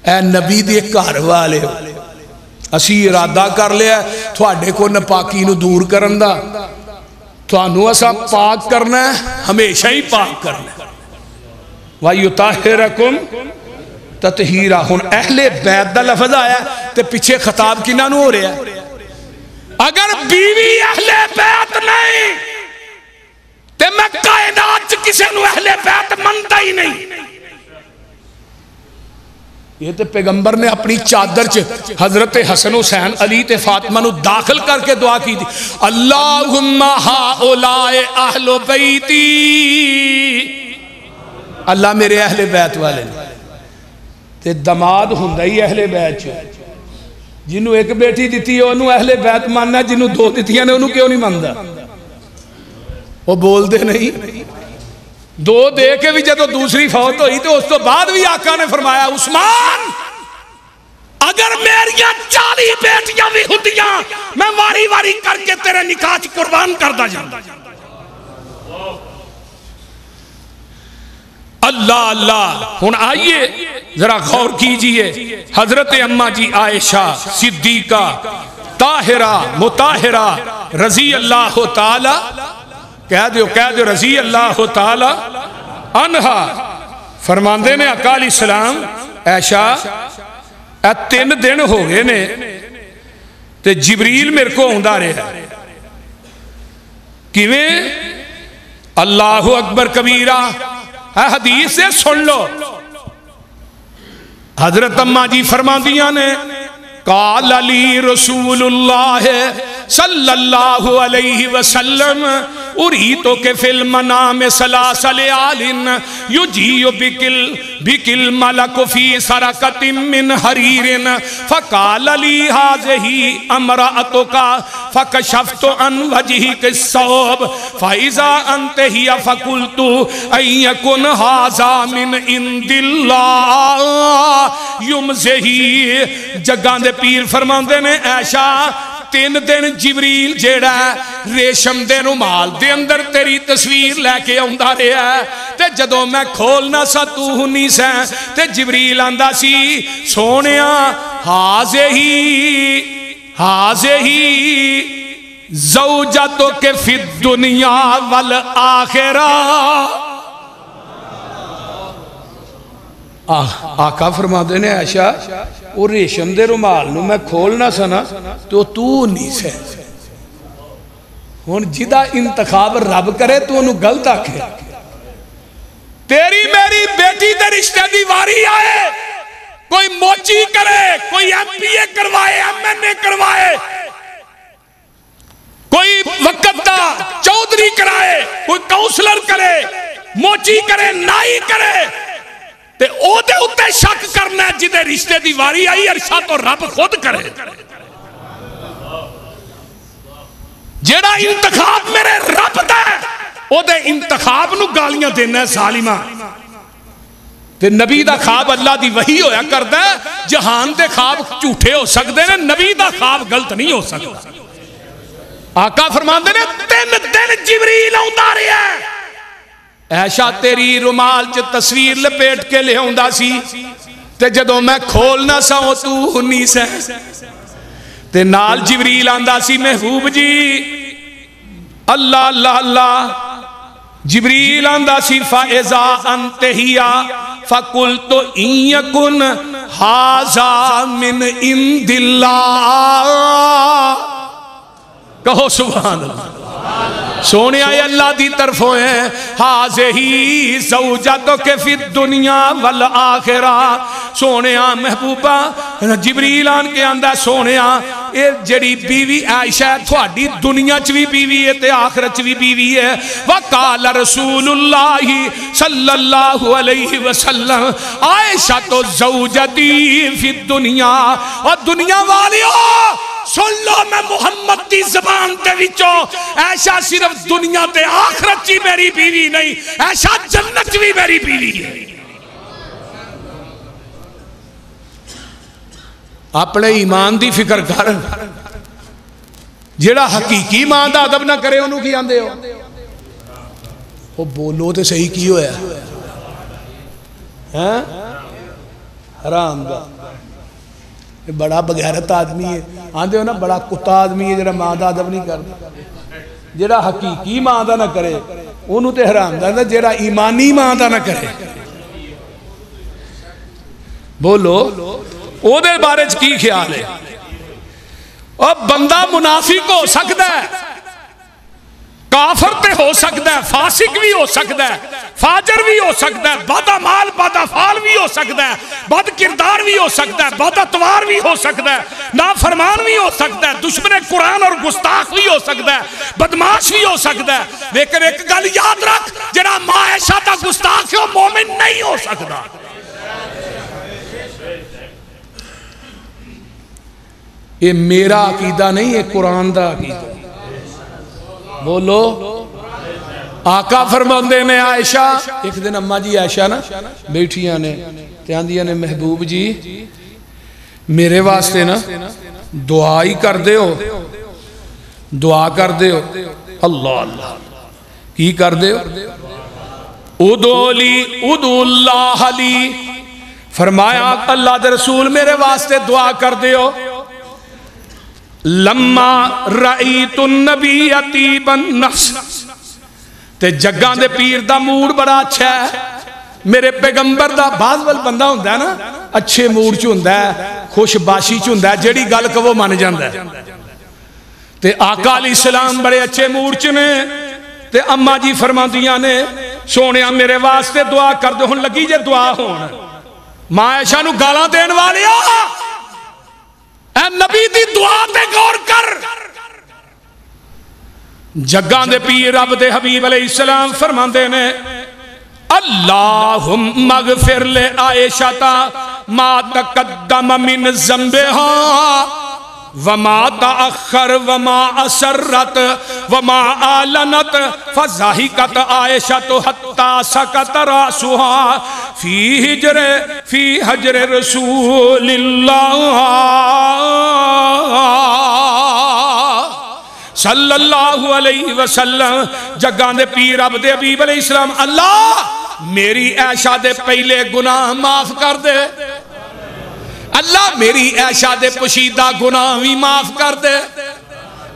اے نبی دے گھر والے اسی ارادہ کر لیا تھوڑے کو نپاکی نو دور کرن دا تھانو اسا پاک کرنا ہے ہمیشہ ہی پاک کرنا ہے وَيُطَهِّرَكُمْ تَطْهِيرًا ہن اہل بیت دا لفظ آیا تے پیچھے خطاب کنہ نو ہو رہا ہے اگر بیوی اہل بیت نہیں تے میں کائنات کسے نو اہل بیت منتا ہی نہیں یہ تے پیغمبر نے اپنی چادر حضرت حسن حسین علی تے فاطمہ نو داخل کر کے دعا کی تھی اللہم ہاؤلائے اہل بیتی اللہ میرے اہل بیت والے تے دماد ہندہ ہی اہل بیت جنہوں ایک بیٹی دیتی ہے انہوں اہل بیت ماننا جنہوں دو دیتی ہیں انہوں کیوں نہیں ماندا وہ بول دے نہیں دو دے کے بھی جدو دوسری فوت ہوئی تو اس تو بعد بھی آقا نے فرمایا عثمان اگر میریاں 40 بیٹیاں بھی ہوتیاں میں واری واری کر کے تیرے نکاح قربان کردہ جاؤں اللہ اللہ ہن آئیے ذرا غور کیجئے حضرت اماں جی عائشہ صدیقہ طاہرہ مطاہرہ رضی اللہ تعالی کہہ دیو رضی اللہ تعالی عنہا فرماندے نے آقا علیہ السلام عائشہ 3 دن ہو گئے نے تے جبریل میرے کو ہوندہ رہا کیویں اللہ اکبر کبیرہ حدیث سے سن لو حضرت اماں جی فرماندیاں نے قال علی رسول اللہ صلی اللہ علیہ وسلم اریتو کے فی المنام سلاسل آلن یجیو بکل ملک فی سرکت من حریر فقال لی حاضہی امرأتو کا فکشفت عن وجہی کے صوب فائزا انتہی فقلتو ایکن حاضا من اند اللہ یمزہی جگان دے پیر فرماندے نے عائشہ 3 دن جبریل جیڑا ہے ریشم دے رومال دے اندر تیری تصویر لے کے آندا رہا ہے تے جدوں میں کھولنا سا تو ہنی سے تے جبریل آندا سی سونیا حاضہی زوجتو کے فی الدنیا والآخرہ آقا فرما دینے عائشہ وہ ریشم دے رومال نو میں کھولنا سنا تو نہیں سے ہون جدہ انتخاب رب کرے تو انہوں گلت آکھے تیری میری بیٹی دے رشتہ دیواری آئے کوئی موچی کرے کوئی ایم پی اے کروائے ایم این اے کروائے کوئی وقت دا چودری کرائے کوئی کاؤنسلر کرے موچی کرے نائی کرے تے او دے اتے شک کرنا ہے جدے رشتے دی واری آئی ارشا تو رب خود کرے جیڑا انتخاب میرے رب دے او دے انتخاب نو گالیاں دینا ہے ظالمہ تے نبی دا خواب اللہ دی وحی ہویا کردہ ہے جہان دے خواب جھوٹے ہو سکتے ہیں نبی دا خواب غلط نہیں ہو سکتا آقا فرماندے نے 3 دن جبریل آؤندا رہا ہے عائشہ تیری رومال چ تصویر لپیٹ کے لے ہوندہ سی تے جدوں میں کھولنا سا ہو تو ہنی سے تے نال جبریل آندہ سی محبوب جی اللہ اللہ اللہ جبریل آندہ سی فائزا انتہیا فَقُلْتُ إِن يَكُنْ هَذَا مِنْ عِنْدِ اللَّهِ کہو سبحان اللہ سونے آئے اللہ دی طرف ہوئے حاضہی زوجتو کے فی الدنیا والآخرہ سونے آ محبوبہ جبریل آن کے اندہ سونے آ جڑی بیوی عائشہ تھوڑی دنیا چوی بیوی ہے تے آخرت چوی بیوی ہے وقال رسول اللہ صلی اللہ علیہ وسلم عائشہ تو زوجتی فی الدنیا اور دنیا والیوں سن لو میں محمد دی زبان تے وچوں عائشہ صرف دنیا تے آخرت چی میری بیوی نہیں عائشہ جنت بھی میری بیوی ہے اپنے ایمان دی فکر کر جیڑا حقیقی ایمان دا ادب نہ کرے انہوں کی آندے ہو وہ بولو تے صحیح کی ہویا حرام دا بڑا بغیرت آدمی ہے آندھے ہو نا بڑا کتا آدمی ہے جڑا ماں دا ادب نہیں کرتا جڑا حقیقی ماں دا نہ کرے انہوں تے حرام دا جڑا ایمانی ماں دا نہ کرے بولو او دے بارے کی خیال ہے اور بندہ منافق ہو سکتا ہے کافر تے ہو سکتا ہے فاسق بھی ہو سکتا ہے فاجر بھی ہو سکتا ہے بدعمال بدافعال بھی ہو سکتا ہے بد کردار بھی ہو سکتا ہے بد اتوار بھی ہو سکتا ہے نافرمان بھی ہو سکتا ہے دشمن قرآن اور گستاخ بھی ہو سکتا ہے بدماش بھی ہو سکتا ہے لیکن ایک گل یاد رکھ جڑا ماں عائشہ دا گستاخ ہے وہ مومن نہیں ہو سکتا یہ میرا عقیدہ نہیں ہے قرآن دا عقیدہ بولو آقا فرماندے نے عائشہ ایک دن اماں جی عائشہ نا بیٹھیاں نے تیاندیاں نے محبوب جی میرے واسطے نا دعا ہی کر دے ہو دعا کر دے ہو اللہ اللہ کی کر دے ہو ادعو اللہ لی فرمایا اللہ دے رسول میرے واسطے دعا کر دے ہو لما رأیت النبی عطیب النفس تے جگاں دے پیر دا موڈ بڑا اچھا ہے میرے پیغمبر دا بعض وال بندہ ہوندہ ہے نا اچھے موڈ چ ہوندہ ہے خوش باشی چ ہوندہ ہے جڑی گل کو وہ مان جاندہ ہے تے آقا علیہ السلام بڑے اچھے موڈ چ نے تے اماں جی فرماندیاں نے سونیا میرے واسطے دعا کر دو ہن لگی جے دعا ہون ماں عائشہ نو گالاں دین والیا اے نبی دی دعا تے غور کر جگاں دے پیر رب دے حبیب علیہ السلام فرماندے نے اللہم اغفر لے عائشہ ما تقدم من ذنبها وما تأخر وما اسرت وما آلنت فضحكت عائشة حتى سكت رأسها في حجر رسول الله صلی اللہ علیہ وسلم جگاں دے پیر رب دے حبیب علیہ السلام اللہ میری عائشہ دے پہلے گناہ معاف کر دے اللہ میری عائشہ دے پوشیدہ گناہ بھی معاف کر دے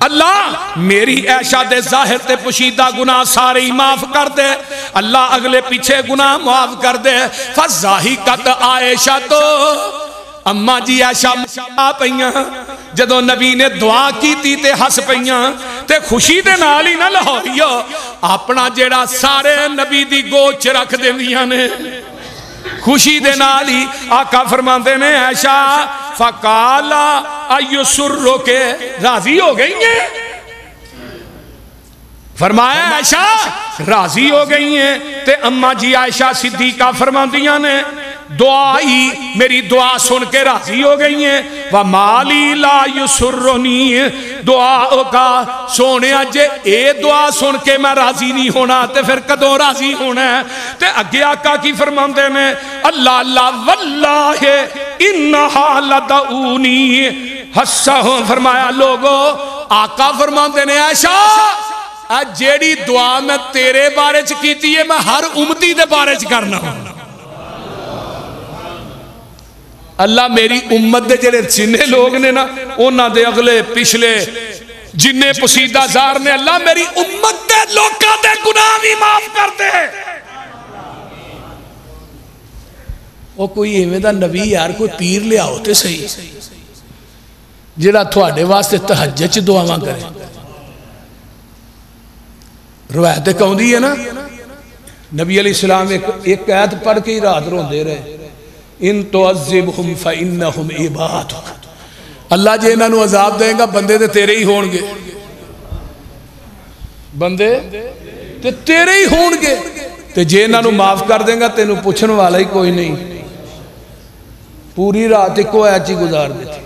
اللہ میری عائشہ دے ظاہر تے پوشیدہ گناہ سارے ہی معاف کر دے اللہ اگلے پیچھے گناہ معاف کر دے فضحکت عائشہ تو اماں جی عائشہ پئیاں جدو نبی نے دعا کی تے ہس پئیاں تے خوشی دے نال ہی نہ لاہوریو اپنا جیڑا سارے نبی دی گوچ رکھ دیندیاں نے خوشی دے نال ہی آقا فرماندے نے عائشہ فقالا ایسرو کے راضی ہو گئی ہیں فرمایا عائشہ راضی ہو گئی ہیں تے اماں جی عائشہ صدیقہ فرماندیاں نے دعائی میری دعا سن کے راضی ہو گئی ہیں وَمَالِي لَا يُسُرُّنِي دعا کا سونے جے اے دعا سن کے میں راضی نہیں ہونا تے پھر کدوں راضی ہونا ہے تے اگے آقا کی فرماندے نے اللہ اللہ واللہ انہا لدعونی حسہ فرمایا لوگو آقا فرماندے نے عائشہ جیڑی دعا میں تیرے بارے چ کیتی ہے میں ہر امتی دے بارے چ کرنا ہوں اللہ میری امت دے جڑے جنہیں لوگ نے نا اونا دے اگلے پچھلے جنہیں پسیدہ زار نے اللہ میری امت دے لوگاں دے گناہ بھی معاف کر دے وہ کوئی ایویں دا نبی یار کوئی پیر لے آؤتے صحیح جڑا تھوڑے واسطے تہجد چ دعاواں کرے روایت کون دی ہے نا نبی علیہ السلام ایک آیت پڑھ کے ہی رات روندے رہے ان تعذبہم فإنہم عبادک اللہ جے انہاں نو عذاب دیں گا بندے تے تیرے ہی ہون گے بندے تے تیرے ہی ہون گے تے جے انہاں نو معاف کر دیں گا تینوں پوچھن والا ہی کوئی نہیں پوری رات کو ایچی گزار دیتی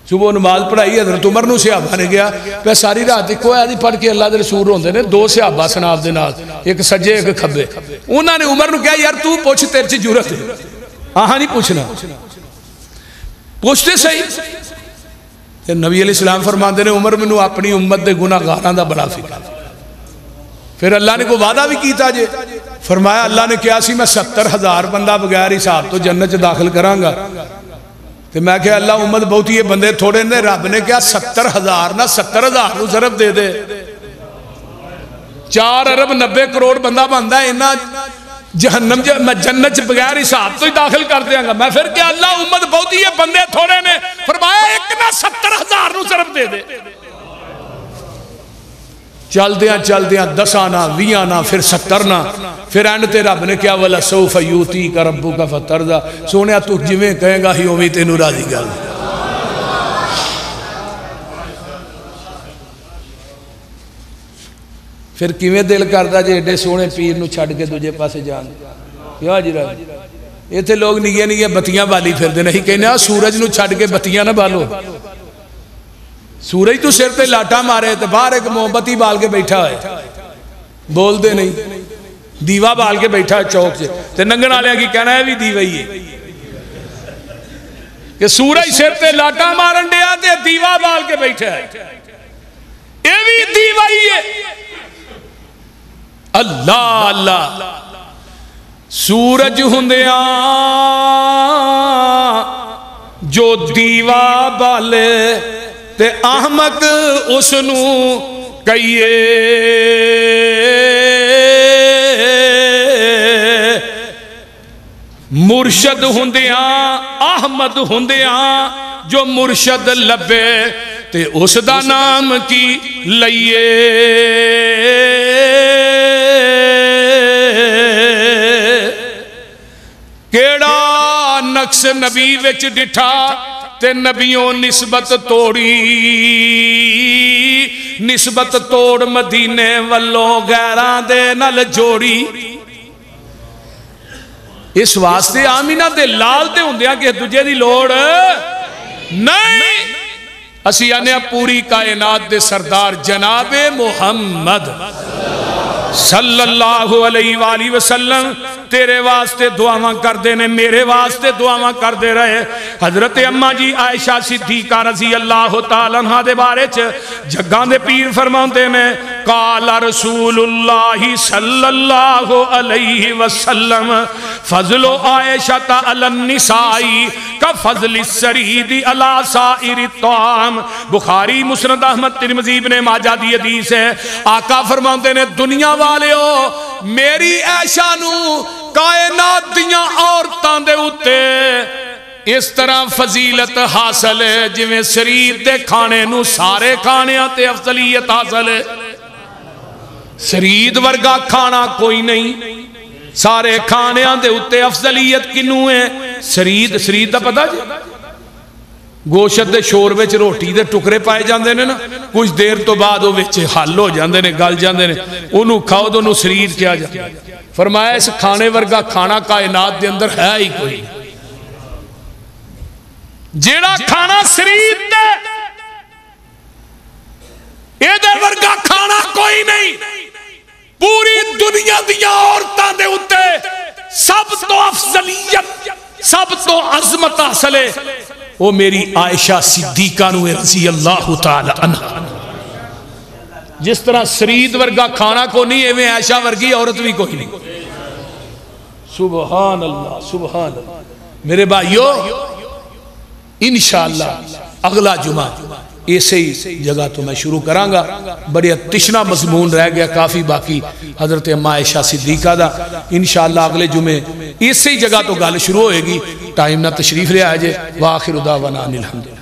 صبح نماز پڑھائی حضرت عمر نو صحابہ نے گیا پہ ساری رات کو آیت پڑھ کے اللہ دے رسول ہوندے نے دو صحابہ سناب دے نال ایک سجے ایک کھبے انہاں نے عمر نو کہا یار تو پوچھ تیرے چ جرت ہے ہاں نہیں پوچھنا پوچھتے صحیح نبی علیہ السلام فرماندے نے عمر منو اپنی امت دے گناہ گاراں دا بڑا فکر پھر اللہ نے کو وعدہ بھی کیتا جے فرمایا اللہ نے کیا سی میں 70,000 بندہ بغیر حساب تو جنت داخل کرانگا. تو میں کہا اللہ امت بہت یہ بندے تھوڑے نے. رب نے کیا 70,000 نہ 70,000 نو ضرب دے دے. 4 ارب 90 کروڑ بندہ بندہ ہے انہا جہنم میں جنت بغیر حساب تو ہی داخل کر دیا گا. میں پھر کیا اللہ امت بہت یہ بندے تھوڑے نے. فرمایا ایک نہ 70,000 نو ضرب دے دے. چل دیاں 10 آنا 20 آنا پھر 70 نا. پھر اینڈ تے رب نے کیا وَلَسَوْفَ يُؤْتِيكَ رَبُّكَ فَتَرْضَىٰ. سونیا تو جویں کہیں گا ہی اوویں تینوں راضی کر دے. پھر کیویں دل کردا جے ایڈے سونے پیر نو چھڈ کے دوجے پاسے جان. کیا جی رب ایتھے لوگ نگے بتیاں بالی پھردے نہیں کہنے سورج نو چھڈ کے بتیاں نہ بالو. سورج تو سر تے لاٹا مارے تے باہر ایک موم بتی بال کے بیٹھا ہے بول دے نہیں. دیوا بال کے بیٹھا ہے چوک سے تے ننگن والے کی کہنا ہے بھی دیوا ہی ہے کہ سورج سر تے لاٹا مارن دیا تے دیوا بال کے بیٹھا ہے. اے بھی دیوا ہی ہے. اللہ اللہ سورج ہندیاں جو دیوا بالے تے احمق اس نو کئیے. مرشد ہندیاں احمد ہندیاں جو مرشد لبے تے اس دا نام کی لئیے. کیڑا نقص نبی وچ ڈٹھا تے نبیوں نسبت توڑی. نسبت توڑ مدینے والو غیران دے نل جوڑی. اس واسطے آمینہ دے لال دے ہوندیا کہ تجھے دی لوڑ نہیں. اسی آنے پوری کائنات دے سردار جناب محمد صلی اللہ علیہ وآلہ وسلم تیرے واسطے دعاواں کر دینے میرے واسطے دعاواں کر دے رہے. حضرت اماں جی عائشہ صدیقہ رضی اللہ تعالیٰ عنہ دے بارے جگان دے پیر فرماؤں دے میں قال رسول اللہ صلی اللہ علیہ وسلم فضل عائشہ علی النساء کا فضل السرید علی سائر الطعام. بخاری مسند احمد ترمذی ابن ماجہ دی حدیث ہے. آقا فرماؤں دے نے دنیا والے ہو میری عائشہ نو کائنات دیاں عورتاں دے اتے اس طرح فضیلت حاصل ہے جویں سرید دے کھانے نو سارے کھانے آتے افضلیت حاصل ہے. سرید ورگا کھانا کوئی نہیں. سارے کھانے آتے اتے افضلیت کنوں ہے. سرید دا پتہ جی گوشت دے شور وچ روٹی دے ٹکرے پائے جاندے نے نا کچھ دیر تو بعد وہ وچ حل ہو جاندے نے گل جاندے نے انہوں کھاؤ تو انہوں سرید کیا جاندے. فرمایا اس کھانے ورگا کھانا کائنات دے اندر ہے ہی کوئی. جیڑا کھانا سرید دے ایدر ورگا کھانا کوئی نہیں. پوری دنیا دیا عورتاں دے اتے سب تو افضلیت سب تو عظمت حاصل ہے وہ میری عائشہ صدیقہ نو رضی اللہ تعالی عنہ. جس طرح سرید ورگا کھانا کو نہیں ایویں عائشہ ورگی عورت بھی کوئی نہیں. سبحان اللہ سبحان اللہ. میرے بھائیو انشاءاللہ اگلا جمعہ ایسے ہی جگہ تو میں شروع کرانگا. بڑی تشنہ مضمون رہ گیا کافی باقی حضرت اماں عائشہ صدیقہ دا. انشاءاللہ اگلے جمعے ایسے ہی جگہ تو گل شروع ہوئے گی. ٹائم نہ تشریف لے آئے جے. وآخر دعوانا ان الحمدللہ.